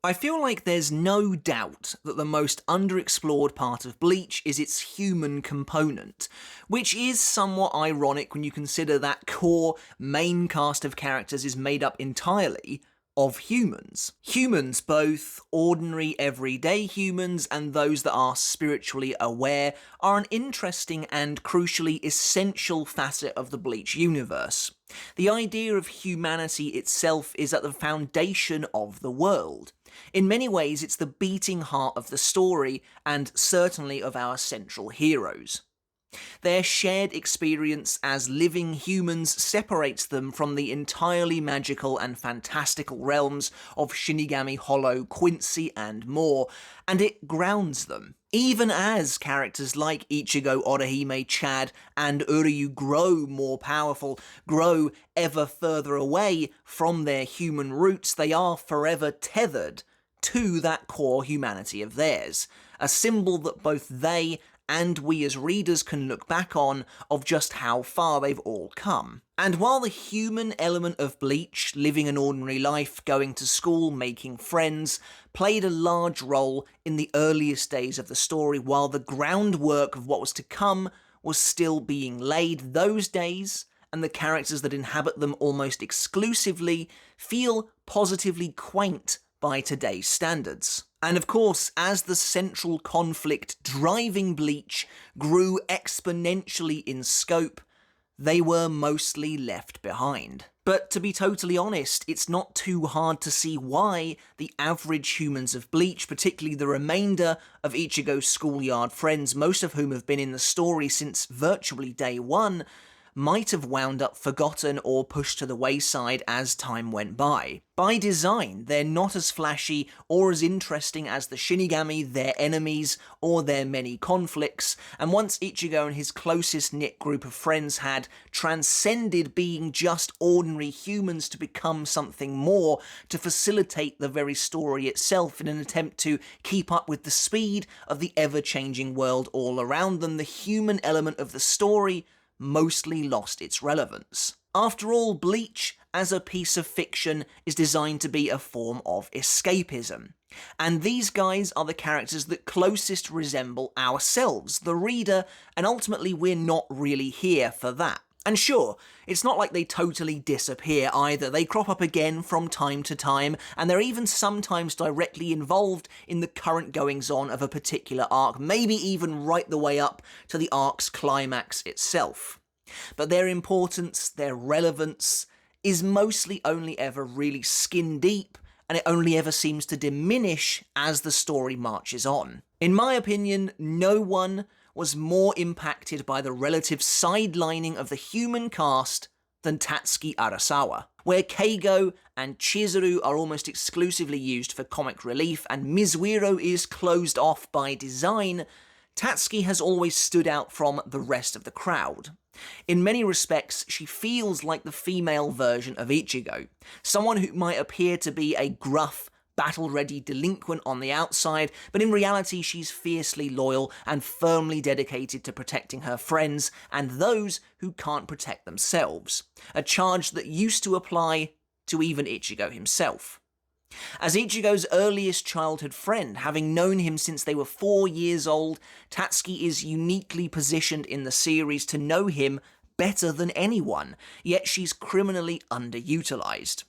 I feel like there's no doubt that the most underexplored part of Bleach is its human component, which is somewhat ironic when you consider that core main cast of characters is made up entirely of humans. Humans, both ordinary everyday humans and those that are spiritually aware, are an interesting and crucially essential facet of the Bleach universe. The idea of humanity itself is at the foundation of the world. In many ways, it's the beating heart of the story, and certainly of our central heroes. Their shared experience as living humans separates them from the entirely magical and fantastical realms of Shinigami Hollow, Quincy, and more, and it grounds them. Even as characters like Ichigo, Orihime, Chad, and Uryu grow more powerful, grow ever further away from their human roots, they are forever tethered to that core humanity of theirs, a symbol that both they and we as readers can look back on of just how far they've all come. And while the human element of Bleach, living an ordinary life, going to school, making friends, played a large role in the earliest days of the story, while the groundwork of what was to come was still being laid, those days, and the characters that inhabit them almost exclusively, feel positively quaint by today's standards. And of course, as the central conflict driving Bleach grew exponentially in scope, they were mostly left behind. But to be totally honest, it's not too hard to see why the average humans of Bleach, particularly the remainder of Ichigo's schoolyard friends, most of whom have been in the story since virtually day one, might have wound up forgotten or pushed to the wayside as time went by. By design, they're not as flashy or as interesting as the Shinigami, their enemies, or their many conflicts, and once Ichigo and his closest knit group of friends had transcended being just ordinary humans to become something more, to facilitate the very story itself in an attempt to keep up with the speed of the ever-changing world all around them, the human element of the story mostly lost its relevance. After all, Bleach, as a piece of fiction, is designed to be a form of escapism. And these guys are the characters that closest resemble ourselves, the reader, and ultimately we're not really here for that. And sure, it's not like they totally disappear either. They crop up again from time to time, and they're even sometimes directly involved in the current goings-on of a particular arc, maybe even right the way up to the arc's climax itself. But their importance, their relevance, is mostly only ever really skin deep, and it only ever seems to diminish as the story marches on. In my opinion, no one was more impacted by the relative sidelining of the human cast than Tatsuki Arisawa. Where Keigo and Chizuru are almost exclusively used for comic relief and Mizuiro is closed off by design, Tatsuki has always stood out from the rest of the crowd. In many respects, she feels like the female version of Ichigo, someone who might appear to be a gruff, battle-ready delinquent on the outside, but in reality she's fiercely loyal and firmly dedicated to protecting her friends and those who can't protect themselves, a charge that used to apply to even Ichigo himself. As Ichigo's earliest childhood friend, having known him since they were 4 years old, Tatsuki is uniquely positioned in the series to know him better than anyone, yet she's criminally underutilized.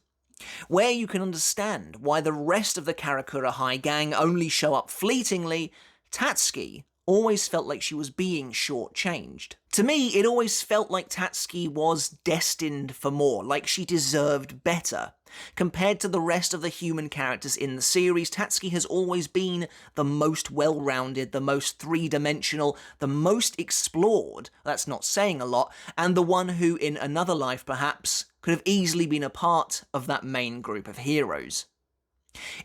Where you can understand why the rest of the Karakura High gang only show up fleetingly, Tatsuki always felt like she was being shortchanged. To me, it always felt like Tatsuki was destined for more, like she deserved better. Compared to the rest of the human characters in the series, Tatsuki has always been the most well-rounded, the most three-dimensional, the most explored, that's not saying a lot, and the one who, in another life perhaps, could have easily been a part of that main group of heroes.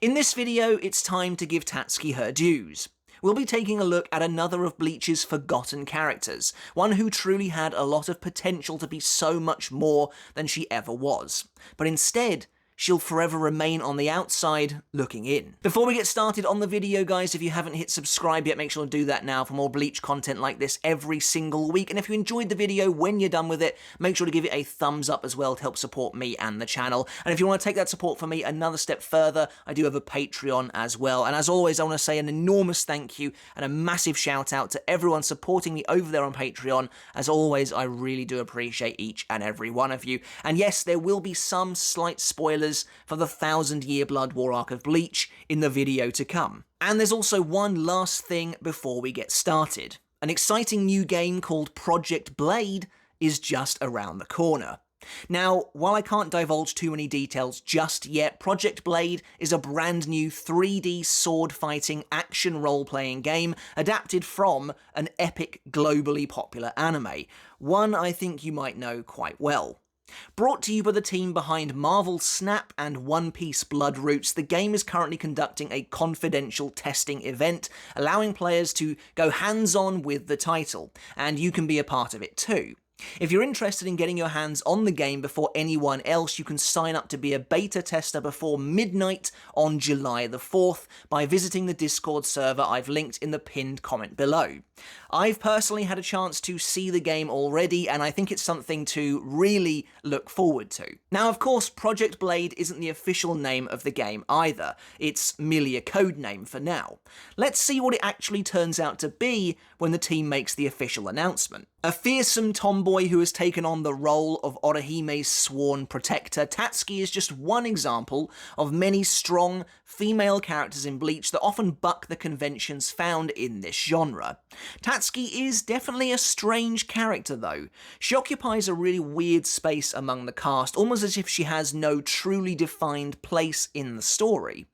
In this video, it's time to give Tatsuki her dues. We'll be taking a look at another of Bleach's forgotten characters, one who truly had a lot of potential to be so much more than she ever was. But instead, she'll forever remain on the outside, looking in. Before we get started on the video, guys, if you haven't hit subscribe yet, make sure to do that now for more Bleach content like this every single week. And if you enjoyed the video, when you're done with it, make sure to give it a thumbs up as well to help support me and the channel. And if you want to take that support for me another step further, I do have a Patreon as well. And as always, I want to say an enormous thank you and a massive shout out to everyone supporting me over there on Patreon. As always, I really do appreciate each and every one of you. And yes, there will be some slight spoilers for the 1000-year Blood War arc of Bleach in the video to come. And there's also one last thing before we get started. An exciting new game called Project Blade is just around the corner. Now, while I can't divulge too many details just yet, Project Blade is a brand new 3D sword-fighting action role-playing game adapted from an epic, globally popular anime. One I think you might know quite well. Brought to you by the team behind Marvel's Snap and One Piece Blood Roots, the game is currently conducting a confidential testing event, allowing players to go hands-on with the title, and you can be a part of it too. If you're interested in getting your hands on the game before anyone else, you can sign up to be a beta tester before midnight on July the 4th by visiting the Discord server I've linked in the pinned comment below. I've personally had a chance to see the game already, and I think it's something to really look forward to. Now, of course, Project Blade isn't the official name of the game either. It's merely a code name for now. Let's see what it actually turns out to be when the team makes the official announcement. A fearsome tomboy who has taken on the role of Orihime's sworn protector, Tatsuki is just one example of many strong female characters in Bleach that often buck the conventions found in this genre. Tatsuki is definitely a strange character though. She occupies a really weird space among the cast, almost as if she has no truly defined place in the story.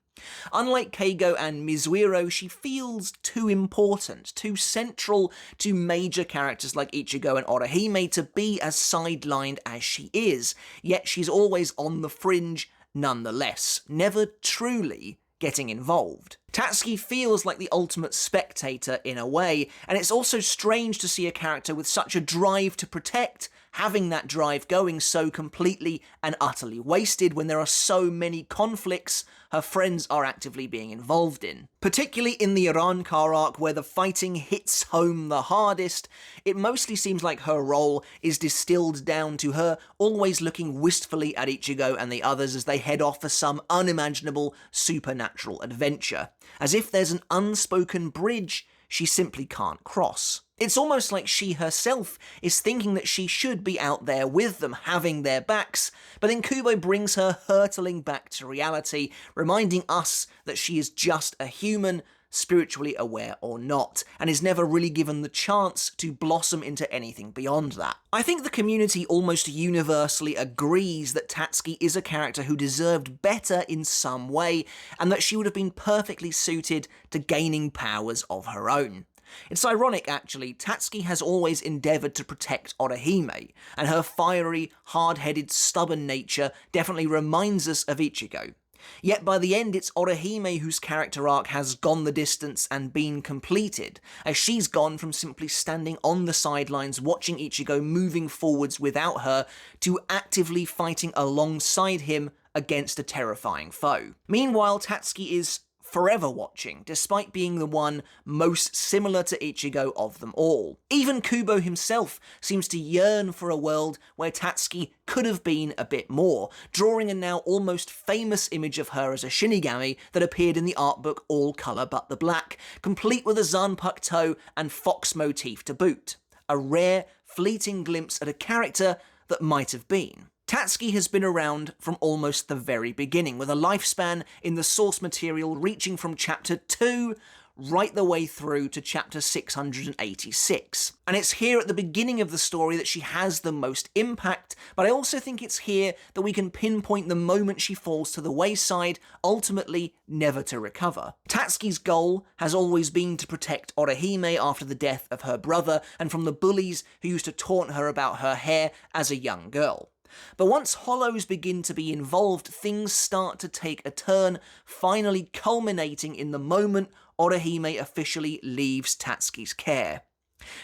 Unlike Keigo and Mizuhiro, she feels too important, too central to major characters like Ichigo and Orihime to be as sidelined as she is, yet she's always on the fringe nonetheless, never truly getting involved. Tatsuki feels like the ultimate spectator in a way, and it's also strange to see a character with such a drive to protect having that drive going so completely and utterly wasted when there are so many conflicts her friends are actively being involved in. Particularly in the Arrancar arc, where the fighting hits home the hardest, it mostly seems like her role is distilled down to her always looking wistfully at Ichigo and the others as they head off for some unimaginable supernatural adventure, as if there's an unspoken bridge she simply can't cross. It's almost like she herself is thinking that she should be out there with them, having their backs, but then Kubo brings her hurtling back to reality, reminding us that she is just a human, spiritually aware or not, and is never really given the chance to blossom into anything beyond that. I think the community almost universally agrees that Tatsuki is a character who deserved better in some way, and that she would have been perfectly suited to gaining powers of her own. It's ironic, actually. Tatsuki has always endeavoured to protect Orihime, and her fiery, hard-headed, stubborn nature definitely reminds us of Ichigo. Yet by the end, it's Orihime whose character arc has gone the distance and been completed, as she's gone from simply standing on the sidelines watching Ichigo moving forwards without her, to actively fighting alongside him against a terrifying foe. Meanwhile, Tatsuki is forever watching, despite being the one most similar to Ichigo of them all. Even Kubo himself seems to yearn for a world where Tatsuki could have been a bit more, drawing a now almost famous image of her as a Shinigami that appeared in the art book All Colour But the Black, complete with a Zanpakuto toe and fox motif to boot. A rare, fleeting glimpse at a character that might have been. Tatsuki has been around from almost the very beginning, with a lifespan in the source material reaching from chapter 2 right the way through to chapter 686. And it's here at the beginning of the story that she has the most impact, but I also think it's here that we can pinpoint the moment she falls to the wayside, ultimately never to recover. Tatsuki's goal has always been to protect Orihime after the death of her brother, and from the bullies who used to taunt her about her hair as a young girl. But once Hollows begin to be involved, things start to take a turn, finally culminating in the moment Orihime officially leaves Tatsuki's care.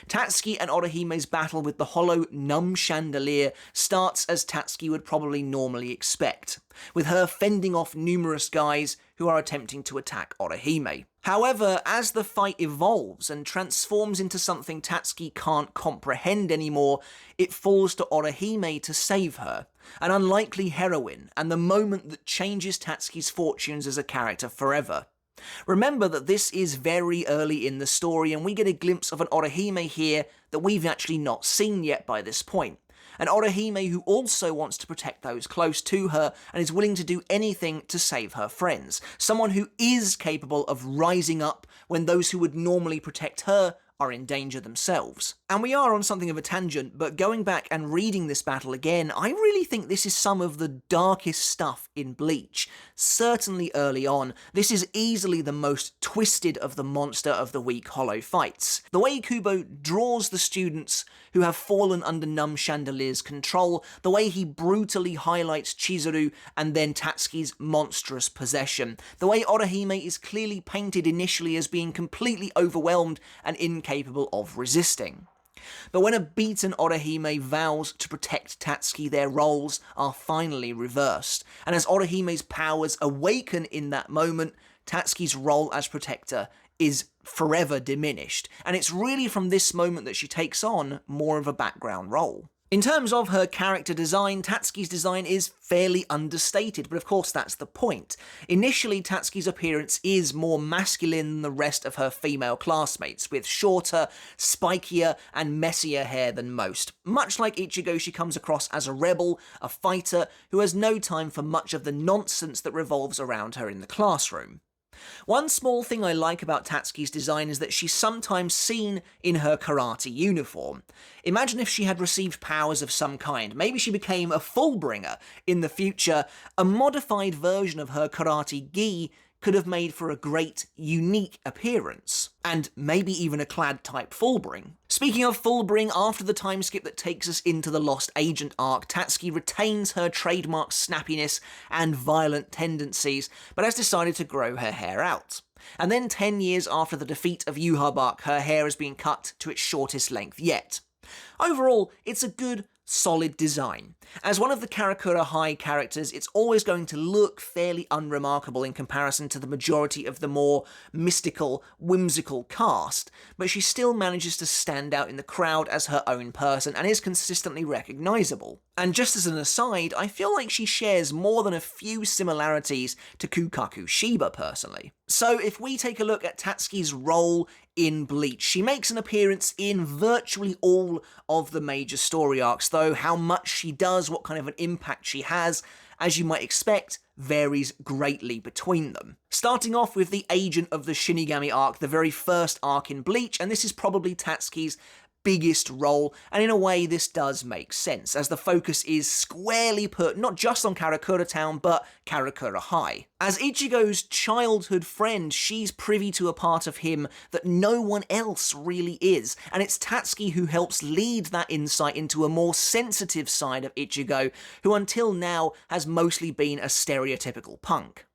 Tatsuki and Orihime's battle with the hollow numb chandelier starts as Tatsuki would probably normally expect, with her fending off numerous guys who are attempting to attack Orihime. However, as the fight evolves and transforms into something Tatsuki can't comprehend anymore, it falls to Orihime to save her, an unlikely heroine and the moment that changes Tatsuki's fortunes as a character forever. Remember that this is very early in the story and we get a glimpse of an Orihime here that we've actually not seen yet by this point. An Orihime who also wants to protect those close to her and is willing to do anything to save her friends. Someone who is capable of rising up when those who would normally protect her are in danger themselves. And we are on something of a tangent, but going back and reading this battle again, I really think this is some of the darkest stuff in Bleach. Certainly early on, this is easily the most twisted of the Monster of the Week hollow fights. The way Kubo draws the students who have fallen under Numb Chandelier's control, the way he brutally highlights Chizuru and then Tatsuki's monstrous possession, the way Orihime is clearly painted initially as being completely overwhelmed and incapable of resisting. But when a beaten Orihime vows to protect Tatsuki, their roles are finally reversed, and as Orihime's powers awaken in that moment, Tatsuki's role as protector is forever diminished, and it's really from this moment that she takes on more of a background role. In terms of her character design, Tatsuki's design is fairly understated, but of course that's the point. Initially, Tatsuki's appearance is more masculine than the rest of her female classmates, with shorter, spikier, and messier hair than most. Much like Ichigo, she comes across as a rebel, a fighter, who has no time for much of the nonsense that revolves around her in the classroom. One small thing I like about Tatsuki's design is that she's sometimes seen in her karate uniform. Imagine if she had received powers of some kind. Maybe she became a Fullbringer in the future. A modified version of her karate gi could have made for a great, unique appearance. And maybe even a clad-type Fullbring. Speaking of Fullbring, after the time skip that takes us into the Lost Agent arc, Tatsuki retains her trademark snappiness and violent tendencies, but has decided to grow her hair out. And then 10 years after the defeat of Yhwach, her hair has been cut to its shortest length yet. Overall, it's a good, solid design. As one of the Karakura High characters, it's always going to look fairly unremarkable in comparison to the majority of the more mystical, whimsical cast, but she still manages to stand out in the crowd as her own person and is consistently recognisable. And just as an aside, I feel like she shares more than a few similarities to Kukaku Shiba personally. So if we take a look at Tatsuki's role in Bleach, she makes an appearance in virtually all of the major story arcs, though how much she does, what kind of an impact she has, as you might expect, varies greatly between them. Starting off with the Agent of the Shinigami Arc, the very first arc in Bleach, and this is probably Tatsuki's biggest role, and in a way this does make sense, as the focus is squarely put not just on Karakura Town, but Karakura High. As Ichigo's childhood friend, she's privy to a part of him that no one else really is, and it's Tatsuki who helps lead that insight into a more sensitive side of Ichigo, who until now has mostly been a stereotypical punk.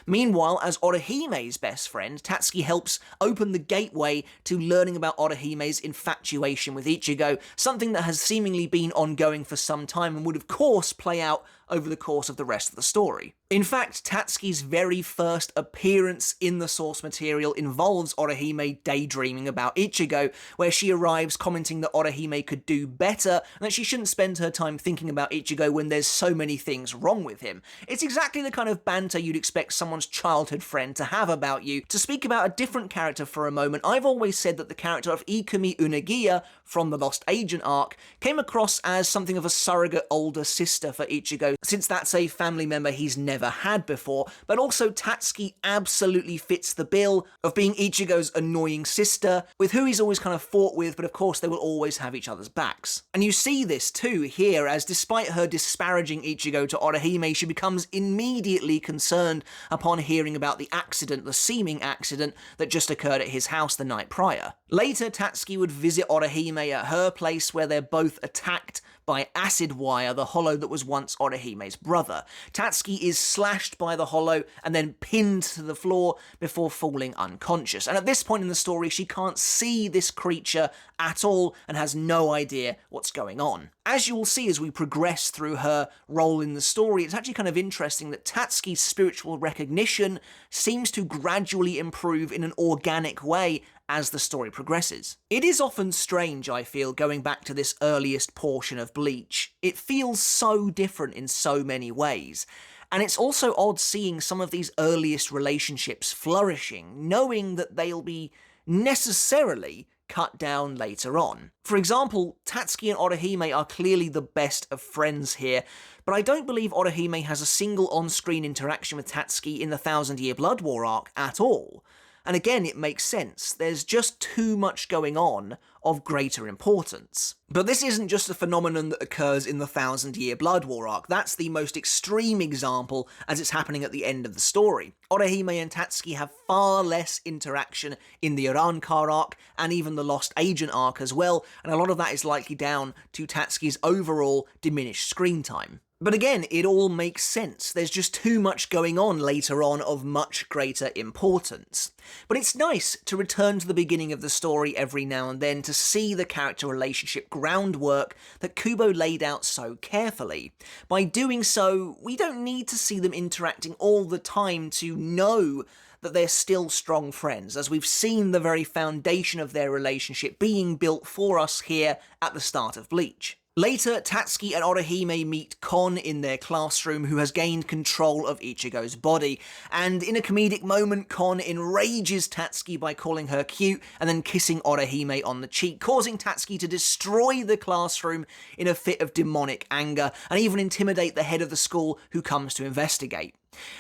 Meanwhile, as Orihime's best friend, Tatsuki helps open the gateway to learning about Orihime's infatuation with Ichigo, something that has seemingly been ongoing for some time and would of course play out over the course of the rest of the story. In fact, Tatsuki's very first appearance in the source material involves Orihime daydreaming about Ichigo, where she arrives commenting that Orihime could do better and that she shouldn't spend her time thinking about Ichigo when there's so many things wrong with him. It's exactly the kind of banter you'd expect someone's childhood friend to have about you. To speak about a different character for a moment, I've always said that the character of Ikumi Unagiya from the Lost Agent arc came across as something of a surrogate older sister for Ichigo, since that's a family member he's never had before, but also Tatsuki absolutely fits the bill of being Ichigo's annoying sister, with who he's always kind of fought with, but of course they will always have each other's backs. And you see this too here, as despite her disparaging Ichigo to Orihime, she becomes immediately concerned upon hearing about the accident, the seeming accident, that just occurred at his house the night prior. Later, Tatsuki would visit Orihime at her place, where they're both attacked by acid wire, the hollow that was once Orihime's brother. Tatsuki is slashed by the hollow and then pinned to the floor before falling unconscious. And at this point in the story, she can't see this creature at all and has no idea what's going on. As you will see as we progress through her role in the story, it's actually kind of interesting that Tatsuki's spiritual recognition seems to gradually improve in an organic way as the story progresses. It is often strange, I feel, going back to this earliest portion of Bleach. It feels so different in so many ways. And it's also odd seeing some of these earliest relationships flourishing, knowing that they'll be necessarily cut down later on. For example, Tatsuki and Orihime are clearly the best of friends here, but I don't believe Orihime has a single on-screen interaction with Tatsuki in the 1000-Year Blood War arc at all. And again, it makes sense. There's just too much going on of greater importance. But this isn't just a phenomenon that occurs in the 1000-Year Blood War arc. That's the most extreme example as it's happening at the end of the story. Orihime and Tatsuki have far less interaction in the Arrancar arc and even the Lost Agent arc as well, and a lot of that is likely down to Tatsuki's overall diminished screen time. But again, it all makes sense. There's just too much going on later on of much greater importance. But it's nice to return to the beginning of the story every now and then to see the character relationship groundwork that Kubo laid out so carefully. By doing so, we don't need to see them interacting all the time to know that they're still strong friends, as we've seen the very foundation of their relationship being built for us here at the start of Bleach. Later, Tatsuki and Orihime meet Kon in their classroom, who has gained control of Ichigo's body, and in a comedic moment, Kon enrages Tatsuki by calling her cute and then kissing Orihime on the cheek, causing Tatsuki to destroy the classroom in a fit of demonic anger, and even intimidate the head of the school, who comes to investigate.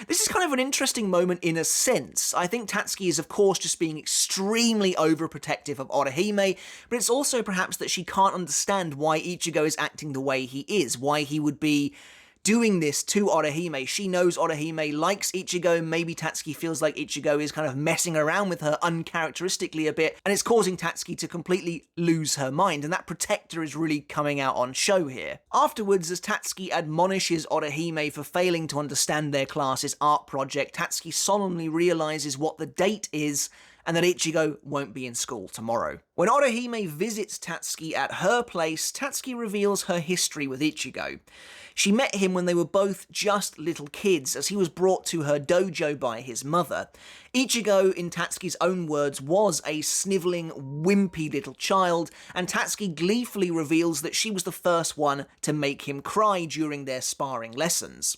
This is kind of an interesting moment in a sense. I think Tatsuki is of course just being extremely overprotective of Orihime, but it's also perhaps that she can't understand why Ichigo is acting the way he is, why he would be doing this to Orihime. She knows Orihime likes Ichigo, maybe Tatsuki feels like Ichigo is kind of messing around with her uncharacteristically a bit, and it's causing Tatsuki to completely lose her mind, and that protector is really coming out on show here. Afterwards, as Tatsuki admonishes Orihime for failing to understand their class's art project, Tatsuki solemnly realizes what the date is, and that Ichigo won't be in school tomorrow. When Orihime visits Tatsuki at her place, Tatsuki reveals her history with Ichigo. She met him when they were both just little kids, as he was brought to her dojo by his mother. Ichigo, in Tatsuki's own words, was a snivelling, wimpy little child, and Tatsuki gleefully reveals that she was the first one to make him cry during their sparring lessons.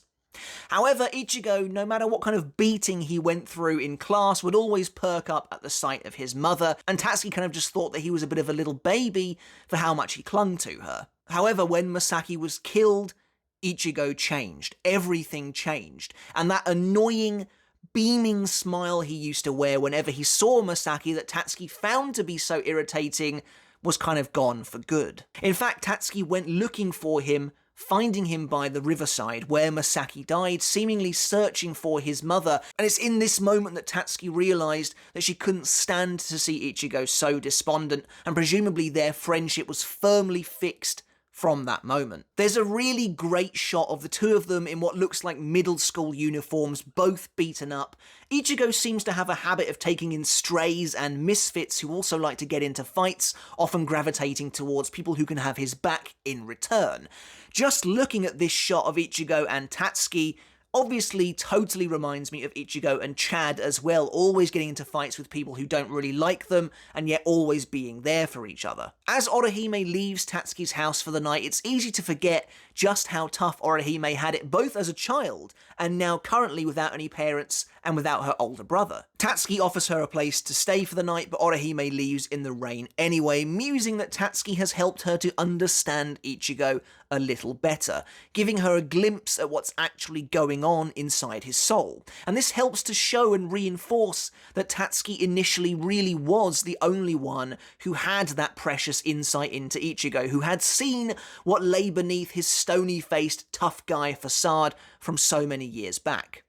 However, Ichigo, no matter what kind of beating he went through in class, would always perk up at the sight of his mother, and Tatsuki kind of just thought that he was a bit of a little baby for how much he clung to her. However, when Masaki was killed, Ichigo changed. Everything changed. And that annoying, beaming smile he used to wear whenever he saw Masaki that Tatsuki found to be so irritating was kind of gone for good. In fact, Tatsuki went looking for him, finding him by the riverside where Masaki died, seemingly searching for his mother, and it's in this moment that Tatsuki realised that she couldn't stand to see Ichigo so despondent, and presumably their friendship was firmly fixed from that moment. There's a really great shot of the two of them in what looks like middle school uniforms, both beaten up. Ichigo seems to have a habit of taking in strays and misfits who also like to get into fights, often gravitating towards people who can have his back in return. Just looking at this shot of Ichigo and Tatsuki obviously totally reminds me of Ichigo and Chad as well, always getting into fights with people who don't really like them, and yet always being there for each other. As Orihime leaves Tatsuki's house for the night, it's easy to forget just how tough Orihime had it both as a child, and now currently without any parents and without her older brother. Tatsuki offers her a place to stay for the night, but Orihime leaves in the rain anyway, musing that Tatsuki has helped her to understand Ichigo a little better, giving her a glimpse at what's actually going on inside his soul. And this helps to show and reinforce that Tatsuki initially really was the only one who had that precious insight into Ichigo, who had seen what lay beneath his stony-faced, tough guy facade from so many years back.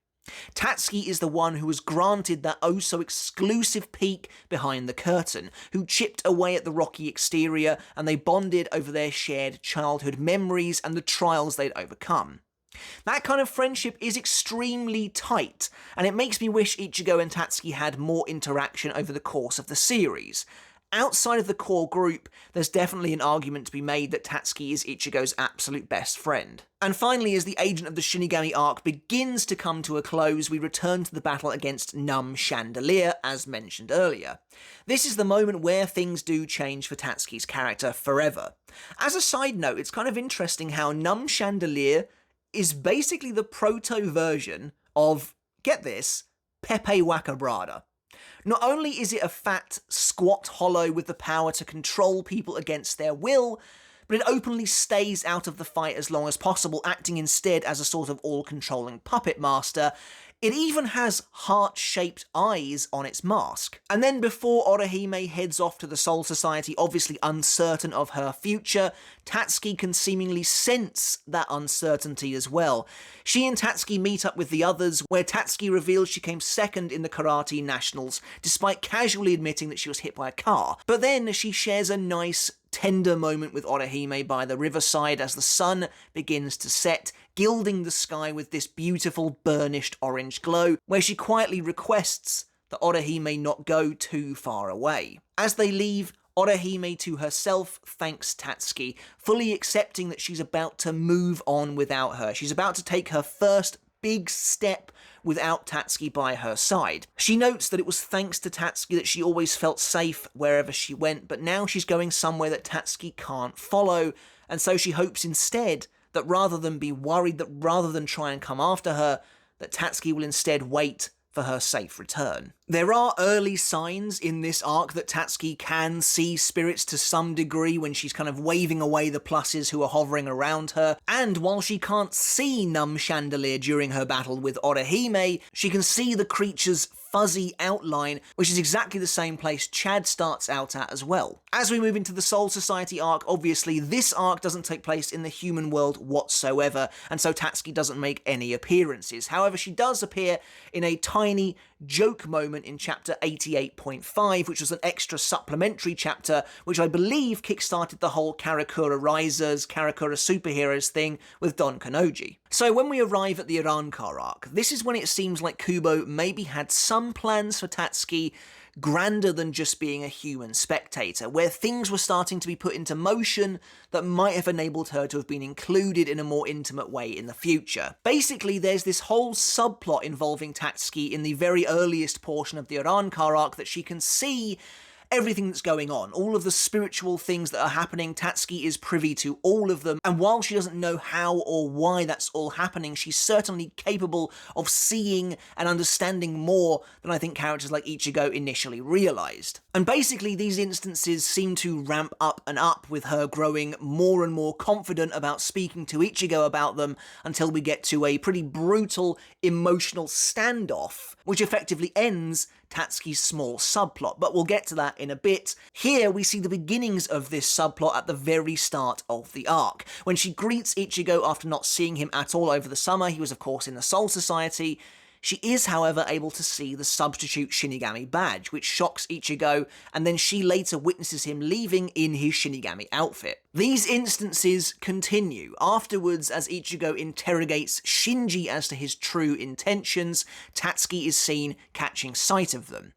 Tatsuki is the one who was granted that oh-so-exclusive peek behind the curtain, who chipped away at the rocky exterior, and they bonded over their shared childhood memories and the trials they'd overcome. That kind of friendship is extremely tight, and it makes me wish Ichigo and Tatsuki had more interaction over the course of the series. Outside of the core group, there's definitely an argument to be made that Tatsuki is Ichigo's absolute best friend. And finally, as the agent of the Shinigami Arc begins to come to a close, we return to the battle against Numb Chandelier, as mentioned earlier. This is the moment where things do change for Tatsuki's character forever. As a side note, it's kind of interesting how Numb Chandelier is basically the proto-version of, get this, Pepe Wakabrada. Not only is it a fat, squat hollow with the power to control people against their will, but it openly stays out of the fight as long as possible, acting instead as a sort of all-controlling puppet master. It even has heart-shaped eyes on its mask. And then before Orihime heads off to the Soul Society, obviously uncertain of her future, Tatsuki can seemingly sense that uncertainty as well. She and Tatsuki meet up with the others, where Tatsuki reveals she came second in the Karate Nationals, despite casually admitting that she was hit by a car. But then she shares a nice, tender moment with Orihime by the riverside as the sun begins to set, gilding the sky with this beautiful burnished orange glow, where she quietly requests that Orihime not go too far away. As they leave, Orihime to herself thanks Tatsuki, fully accepting that she's about to move on without her. She's about to take her first big step without Tatsuki by her side. She notes that it was thanks to Tatsuki that she always felt safe wherever she went, but now she's going somewhere that Tatsuki can't follow, and so she hopes instead that rather than be worried, that rather than try and come after her, that Tatsuki will instead wait for her safe return. There are early signs in this arc that Tatsuki can see spirits to some degree when she's kind of waving away the pluses who are hovering around her, and while she can't see Numb Chandelier during her battle with Orihime, she can see the creature's fuzzy outline, which is exactly the same place Chad starts out at as well. As we move into the Soul Society arc, obviously this arc doesn't take place in the human world whatsoever, and so Tatsuki doesn't make any appearances. However, she does appear in a tiny joke moment in chapter 88.5, which was an extra supplementary chapter, which I believe kickstarted the whole Karakura Risers, Karakura Superheroes thing with Don Kanoji. So when we arrive at the Arrancar arc, this is when it seems like Kubo maybe had some plans for Tatsuki grander than just being a human spectator, where things were starting to be put into motion that might have enabled her to have been included in a more intimate way in the future. Basically, there's this whole subplot involving Tatsuki in the very earliest portion of the Arrancar arc that she can see everything that's going on, all of the spiritual things that are happening. Tatsuki is privy to all of them, and while she doesn't know how or why that's all happening, she's certainly capable of seeing and understanding more than I think characters like Ichigo initially realized. And basically, these instances seem to ramp up and up, with her growing more and more confident about speaking to Ichigo about them, until we get to a pretty brutal, emotional standoff, which effectively ends Tatsuki's small subplot, but we'll get to that in a bit. Here we see the beginnings of this subplot at the very start of the arc, when she greets Ichigo after not seeing him at all over the summer. He was of course in the Soul Society. She is, however, able to see the substitute Shinigami badge, which shocks Ichigo, and then she later witnesses him leaving in his Shinigami outfit. These instances continue. Afterwards, as Ichigo interrogates Shinji as to his true intentions, Tatsuki is seen catching sight of them.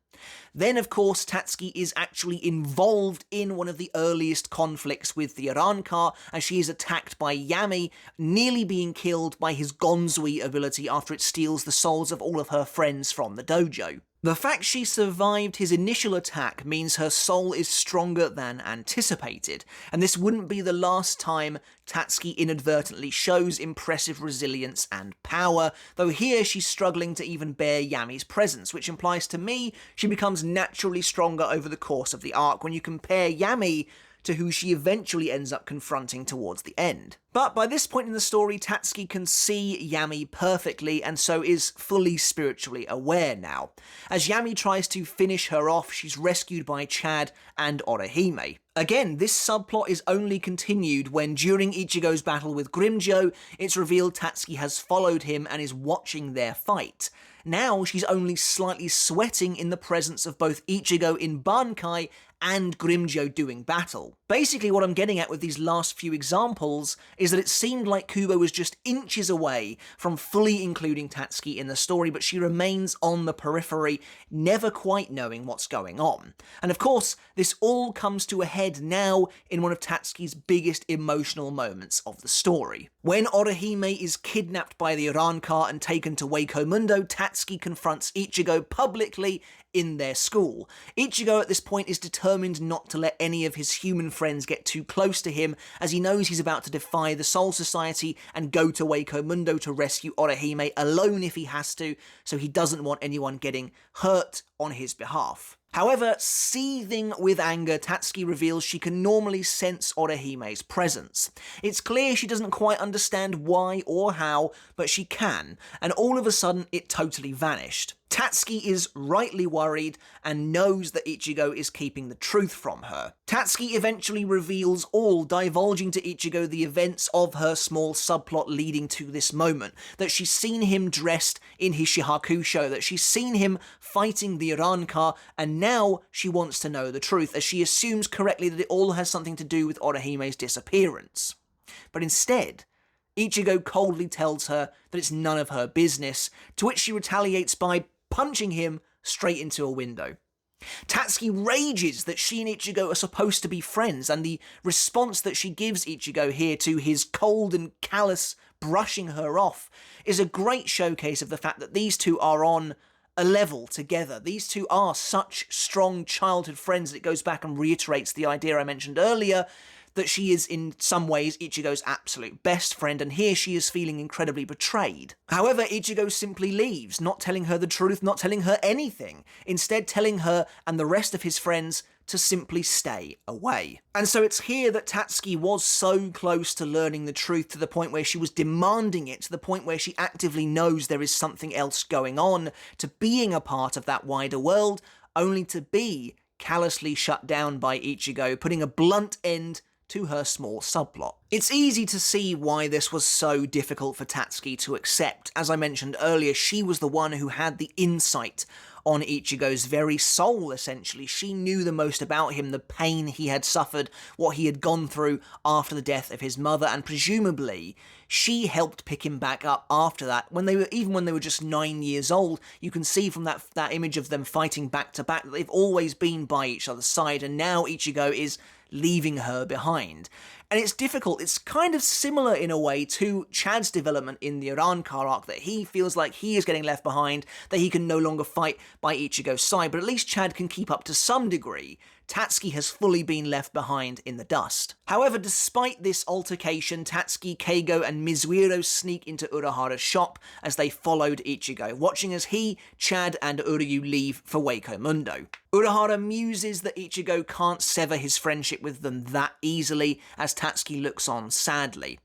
Then, of course, Tatsuki is actually involved in one of the earliest conflicts with the Arrancar, as she is attacked by Yami, nearly being killed by his Gonzui ability after it steals the souls of all of her friends from the dojo. The fact she survived his initial attack means her soul is stronger than anticipated, and this wouldn't be the last time Tatsuki inadvertently shows impressive resilience and power, though here she's struggling to even bear Yami's presence, which implies to me she becomes naturally stronger over the course of the arc when you compare Yami to who she eventually ends up confronting towards the end. But by this point in the story, Tatsuki can see Yami perfectly and so is fully spiritually aware now. As Yami tries to finish her off, she's rescued by Chad and Orihime. Again, this subplot is only continued when, during Ichigo's battle with Grimmjow, it's revealed Tatsuki has followed him and is watching their fight. Now she's only slightly sweating in the presence of both Ichigo in bankai and Grimmjow doing battle. Basically what I'm getting at with these last few examples is that it seemed like Kubo was just inches away from fully including Tatsuki in the story, but she remains on the periphery, never quite knowing what's going on. And of course, this all comes to a head now in one of Tatsuki's biggest emotional moments of the story. When Orihime is kidnapped by the Arrancar and taken to Wako Mundo, Tatsuki confronts Ichigo publicly in their school. Ichigo at this point is determined not to let any of his human friends get too close to him, as he knows he's about to defy the Soul Society and go to Wako Mundo to rescue Orihime alone if he has to, so he doesn't want anyone getting hurt on his behalf. However, seething with anger, Tatsuki reveals she can normally sense Orihime's presence. It's clear she doesn't quite understand why or how, but she can, and all of a sudden it totally vanished. Tatsuki is rightly worried and knows that Ichigo is keeping the truth from her. Tatsuki eventually reveals all, divulging to Ichigo the events of her small subplot leading to this moment, that she's seen him dressed in his Shihakusho, that she's seen him fighting the Arrancar, and now she wants to know the truth, as she assumes correctly that it all has something to do with Orihime's disappearance. But instead, Ichigo coldly tells her that it's none of her business, to which she retaliates by punching him straight into a window. Tatsuki rages that she and Ichigo are supposed to be friends, and the response that she gives Ichigo here to his cold and callous brushing her off is a great showcase of the fact that these two are on a level together. These two are such strong childhood friends that it goes back and reiterates the idea I mentioned earlier, that she is in some ways Ichigo's absolute best friend, and here she is feeling incredibly betrayed. However, Ichigo simply leaves, not telling her the truth, not telling her anything, instead telling her and the rest of his friends to simply stay away. And so it's here that Tatsuki was so close to learning the truth, to the point where she was demanding it, to the point where she actively knows there is something else going on, to being a part of that wider world, only to be callously shut down by Ichigo, putting a blunt end to her small subplot. It's easy to see why this was so difficult for Tatsuki to accept. As I mentioned earlier, she was the one who had the insight on Ichigo's very soul, essentially. She knew the most about him, the pain he had suffered, what he had gone through after the death of his mother, and presumably she helped pick him back up after that. Even when they were just 9 years old, you can see from that image of them fighting back to back that they've always been by each other's side, and now Ichigo is leaving her behind. And it's difficult. It's kind of similar in a way to Chad's development in the Arrancar arc, that he feels like he is getting left behind, that he can no longer fight by Ichigo's side, but at least Chad can keep up to some degree. Tatsuki has fully been left behind in the dust. However, despite this altercation, Tatsuki, Keigo, and Mizuhiro sneak into Urahara's shop as they followed Ichigo, watching as he, Chad, and Uryu leave for Wako Mundo. Urahara muses that Ichigo can't sever his friendship with them that easily, as Tatsuki looks on sadly.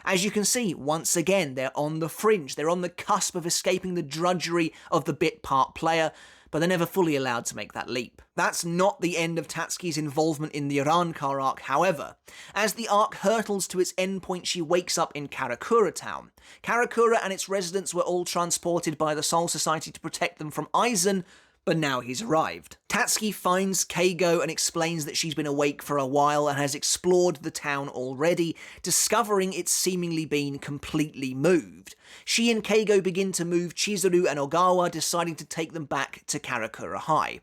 As you can see, once again, they're on the fringe, they're on the cusp of escaping the drudgery of the bit part player, but they're never fully allowed to make that leap. That's not the end of Tatsuki's involvement in the Arrancar arc, however. As the arc hurtles to its endpoint, she wakes up in Karakura town. Karakura and its residents were all transported by the Soul Society to protect them from Aizen, but now he's arrived. Tatsuki finds Keigo and explains that she's been awake for a while and has explored the town already, discovering it's seemingly been completely moved. She and Keigo begin to move Chizuru and Ogawa, deciding to take them back to Karakura High.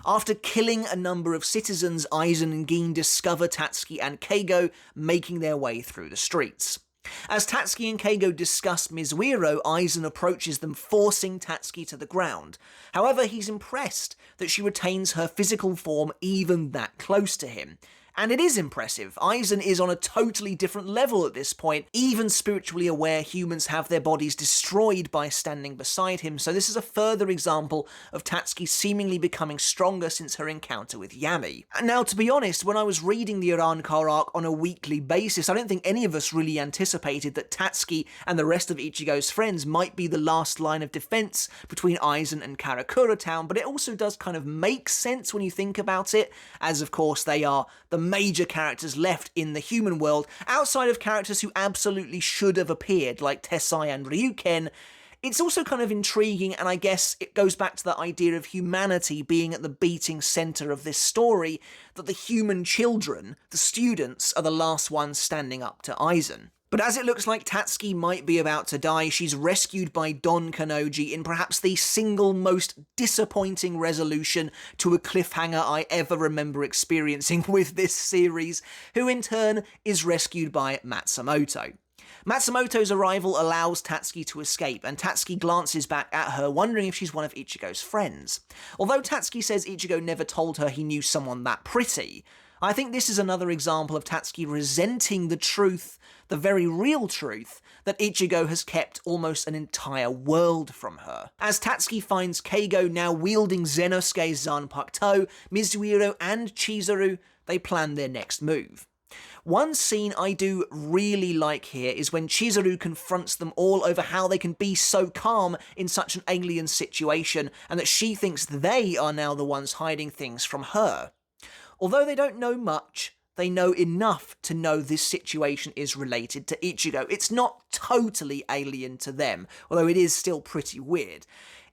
After killing a number of citizens, Aizen and Gin discover Tatsuki and Keigo making their way through the streets. As Tatsuki and Keigo discuss Mizuhiro, Aizen approaches them, forcing Tatsuki to the ground. However, he's impressed that she retains her physical form even that close to him, And it is impressive. Aizen is on a totally different level at this point. Even spiritually aware humans have their bodies destroyed by standing beside him, so this is a further example of Tatsuki seemingly becoming stronger since her encounter with Yami. And now, to be honest, when I was reading the Arrancar arc on a weekly basis, I don't think any of us really anticipated that Tatsuki and the rest of Ichigo's friends might be the last line of defense between Aizen and Karakura Town, but it also does kind of make sense when you think about it, as of course they are the major characters left in the human world, outside of characters who absolutely should have appeared, like Tessai and Ryuken. It's also kind of intriguing, and I guess it goes back to the idea of humanity being at the beating centre of this story, that the human children, the students, are the last ones standing up to Aizen. But as it looks like Tatsuki might be about to die, she's rescued by Don Kanoji in perhaps the single most disappointing resolution to a cliffhanger I ever remember experiencing with this series, who in turn is rescued by Matsumoto. Matsumoto's arrival allows Tatsuki to escape, and Tatsuki glances back at her, wondering if she's one of Ichigo's friends. Although Tatsuki says Ichigo never told her he knew someone that pretty, I think this is another example of Tatsuki resenting the truth, the very real truth, that Ichigo has kept almost an entire world from her. As Tatsuki finds Keigo now wielding Zenosuke's Zanpakuto, Mizuhiro and Chizuru, they plan their next move. One scene I do really like here is when Chizuru confronts them all over how they can be so calm in such an alien situation, and that she thinks they are now the ones hiding things from her. Although they don't know much, they know enough to know this situation is related to Ichigo. It's not totally alien to them, although it is still pretty weird.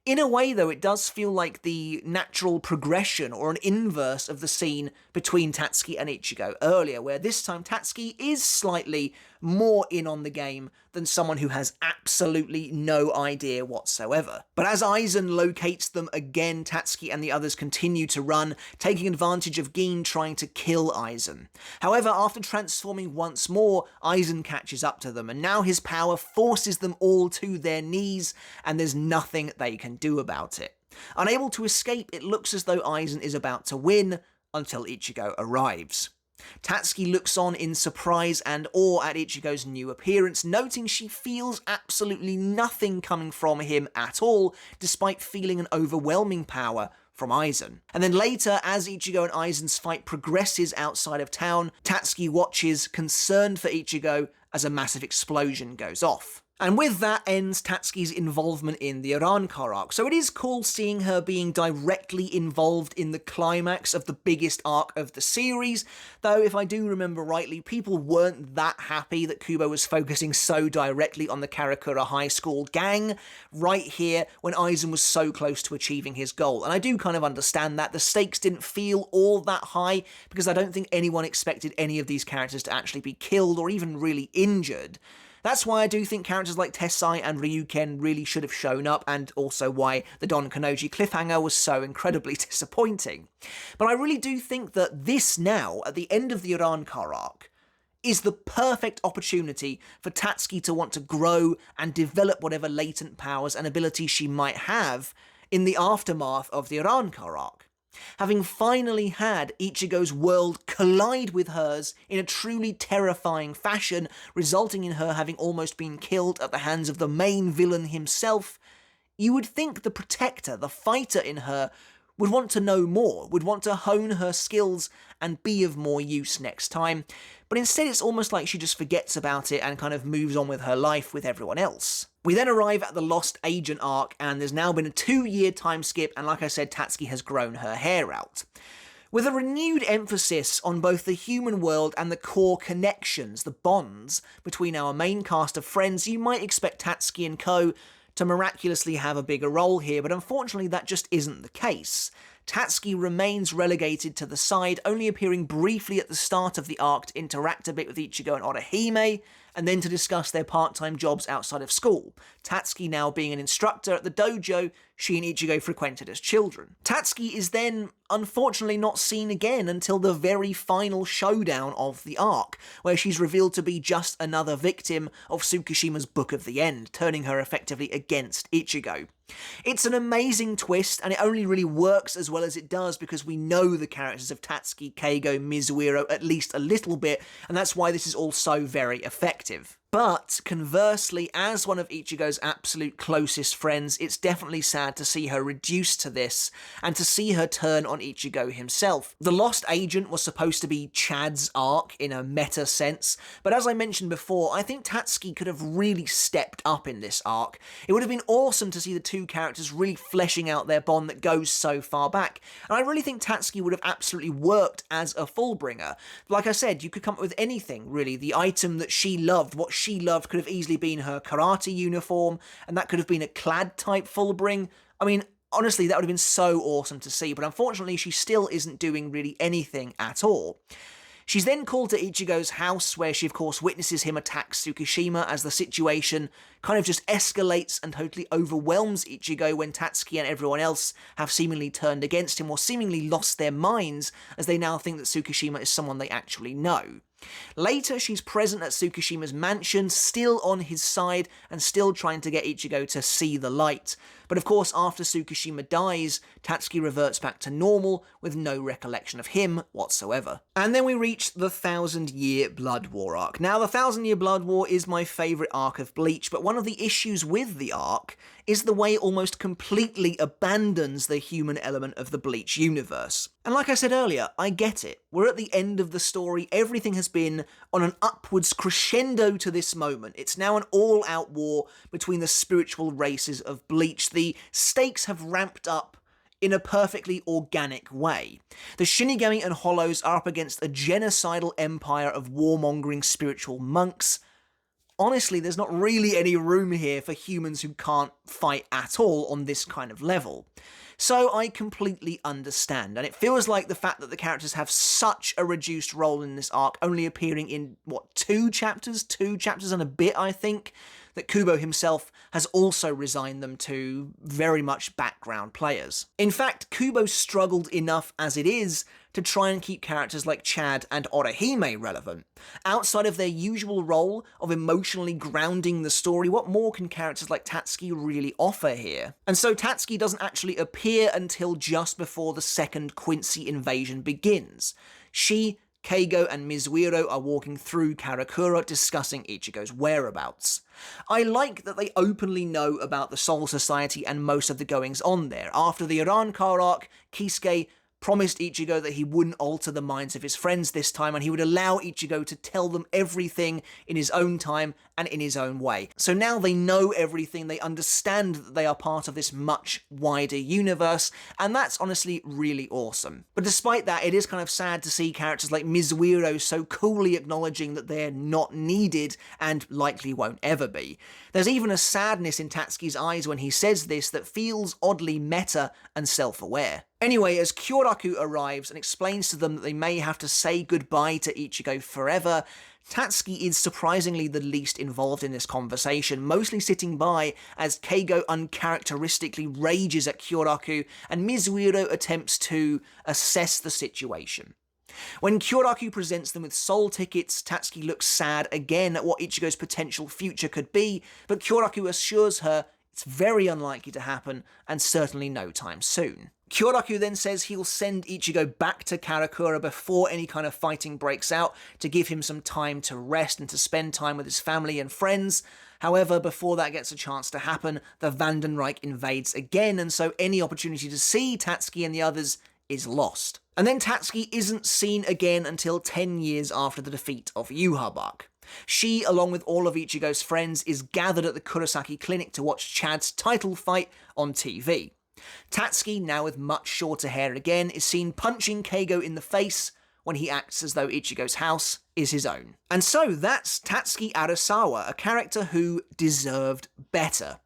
In a way, though, it does feel like the natural progression or an inverse of the scene between Tatsuki and Ichigo earlier, where this time Tatsuki is slightly more in on the game than someone who has absolutely no idea whatsoever. But as Aizen locates them again, Tatsuki and the others continue to run, taking advantage of Gin trying to kill Aizen. However, after transforming once more, Aizen catches up to them, and now his power forces them all to their knees, and there's nothing they can do about it. Unable to escape, it looks as though Aizen is about to win, until Ichigo arrives. Tatsuki looks on in surprise and awe at Ichigo's new appearance, noting she feels absolutely nothing coming from him at all, despite feeling an overwhelming power from Aizen. And then later, as Ichigo and Aizen's fight progresses outside of town, Tatsuki watches, concerned for Ichigo, as a massive explosion goes off. And with that ends Tatsuki's involvement in the Arrancar arc. So it is cool seeing her being directly involved in the climax of the biggest arc of the series, though if I do remember rightly, people weren't that happy that Kubo was focusing so directly on the Karakura High School gang right here when Aizen was so close to achieving his goal. And I do kind of understand that. The stakes didn't feel all that high because I don't think anyone expected any of these characters to actually be killed or even really injured. That's why I do think characters like Tessai and Ryuken really should have shown up, and also why the Don Kanoji cliffhanger was so incredibly disappointing. But I really do think that this now, at the end of the Arrancar arc, is the perfect opportunity for Tatsuki to want to grow and develop whatever latent powers and abilities she might have in the aftermath of the Arrancar arc. Having finally had Ichigo's world collide with hers in a truly terrifying fashion, resulting in her having almost been killed at the hands of the main villain himself, you would think the protector, the fighter in her, would want to know more, would want to hone her skills and be of more use next time, but instead it's almost like she just forgets about it and kind of moves on with her life with everyone else. We then arrive at the Lost Agent arc, and there's now been a 2-year time skip, and like I said, Tatsuki has grown her hair out. With a renewed emphasis on both the human world and the core connections, the bonds, between our main cast of friends, you might expect Tatsuki and co. to miraculously have a bigger role here, but unfortunately that just isn't the case. Tatsuki remains relegated to the side, only appearing briefly at the start of the arc to interact a bit with Ichigo and Orihime, and then to discuss their part-time jobs outside of school. Tatsuki now being an instructor at the dojo she and Ichigo frequented as children. Tatsuki is then, unfortunately, not seen again until the very final showdown of the arc, where she's revealed to be just another victim of Tsukishima's Book of the End, turning her effectively against Ichigo. It's an amazing twist, and it only really works as well as it does because we know the characters of Tatsuki, Keigo, Mizuhiro at least a little bit, and that's why this is all so very effective. But, conversely, as one of Ichigo's absolute closest friends, it's definitely sad to see her reduced to this, and to see her turn on Ichigo himself. The Lost Agent was supposed to be Chad's arc in a meta sense, but as I mentioned before, I think Tatsuki could have really stepped up in this arc. It would have been awesome to see the two characters really fleshing out their bond that goes so far back, and I really think Tatsuki would have absolutely worked as a Fullbringer. Like I said, you could come up with anything, really. The item that she loved, what she loved, could have easily been her karate uniform, and that could have been a clad type Fullbring. I mean, honestly, that would have been so awesome to see, but unfortunately she still isn't doing really anything at all. She's then called to Ichigo's house, where she of course witnesses him attack Tsukishima as the situation kind of just escalates and totally overwhelms Ichigo when Tatsuki and everyone else have seemingly turned against him or seemingly lost their minds as they now think that Tsukishima is someone they actually know. Later, she's present at Tsukishima's mansion, still on his side and still trying to get Ichigo to see the light. But of course, after Tsukishima dies, Tatsuki reverts back to normal with no recollection of him whatsoever. And then we reach the 1000-Year Blood War arc. Now, the 1000-Year Blood War is my favourite arc of Bleach, but one of the issues with the arc is the way it almost completely abandons the human element of the Bleach universe. And like I said earlier, I get it. We're at the end of the story, everything has been on an upwards crescendo to this moment. It's now an all-out war between the spiritual races of Bleach. The stakes have ramped up in a perfectly organic way. The Shinigami and Hollows are up against a genocidal empire of warmongering spiritual monks. Honestly, there's not really any room here for humans who can't fight at all on this kind of level. So I completely understand, and it feels like the fact that the characters have such a reduced role in this arc, only appearing in, what, 2 chapters? 2 chapters and a bit, I think, that Kubo himself has also resigned them to very much background players. In fact, Kubo struggled enough as it is to try and keep characters like Chad and Orihime relevant. Outside of their usual role of emotionally grounding the story, what more can characters like Tatsuki really offer here? And so Tatsuki doesn't actually appear until just before the second Quincy invasion begins. She, Keigo and Mizuhiro are walking through Karakura discussing Ichigo's whereabouts. I like that they openly know about the Soul Society and most of the goings on there. After the Arrancar Arc, Kisuke promised Ichigo that he wouldn't alter the minds of his friends this time, and he would allow Ichigo to tell them everything in his own time and in his own way. So now they know everything, they understand that they are part of this much wider universe, and that's honestly really awesome. But despite that, it is kind of sad to see characters like Mizuhiro so coolly acknowledging that they're not needed and likely won't ever be. There's even a sadness in Tatsuki's eyes when he says this that feels oddly meta and self-aware. Anyway, as Kyoraku arrives and explains to them that they may have to say goodbye to Ichigo forever, Tatsuki is surprisingly the least involved in this conversation, mostly sitting by as Keigo uncharacteristically rages at Kyoraku and Mizuhiro attempts to assess the situation. When Kyoraku presents them with soul tickets, Tatsuki looks sad again at what Ichigo's potential future could be, but Kyoraku assures her it's very unlikely to happen, and certainly no time soon. Kyoraku then says he'll send Ichigo back to Karakura before any kind of fighting breaks out to give him some time to rest and to spend time with his family and friends. However, before that gets a chance to happen, the Vandenreich invades again, and so any opportunity to see Tatsuki and the others is lost. And then Tatsuki isn't seen again until 10 years after the defeat of Yhwach. She, along with all of Ichigo's friends, is gathered at the Kurosaki clinic to watch Chad's title fight on TV. Tatsuki, now with much shorter hair again, is seen punching Keigo in the face when he acts as though Ichigo's house is his own. And so that's Tatsuki Arisawa, a character who deserved better.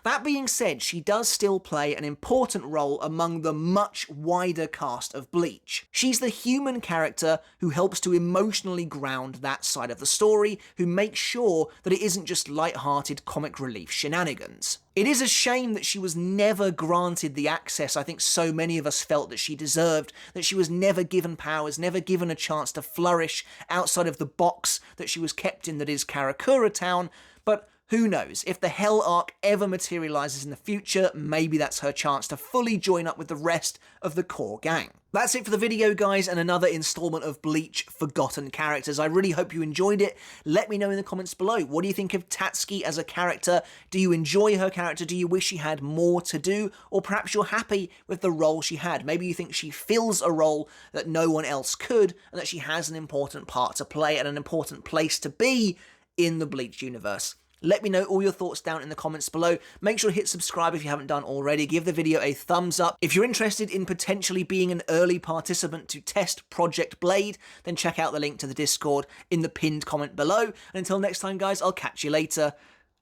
That being said, she does still play an important role among the much wider cast of Bleach. She's the human character who helps to emotionally ground that side of the story, who makes sure that it isn't just light-hearted comic relief shenanigans. It is a shame that she was never granted the access I think so many of us felt that she deserved, that she was never given powers, never given a chance to flourish outside of the box that she was kept in that is Karakura Town, but Who knows? If the Hell Arc ever materializes in the future, maybe that's her chance to fully join up with the rest of the core gang. That's it for the video, guys, and another installment of Bleach Forgotten Characters. I really hope you enjoyed it. Let me know in the comments below. What do you think of Tatsuki as a character? Do you enjoy her character? Do you wish she had more to do? Or perhaps you're happy with the role she had. Maybe you think she fills a role that no one else could, and that she has an important part to play and an important place to be in the Bleach universe. Let me know all your thoughts down in the comments below. Make sure to hit subscribe if you haven't done already. Give the video a thumbs up. If you're interested in potentially being an early participant to test Project Blade, then check out the link to the Discord in the pinned comment below. And until next time, guys, I'll catch you later,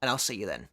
and I'll see you then.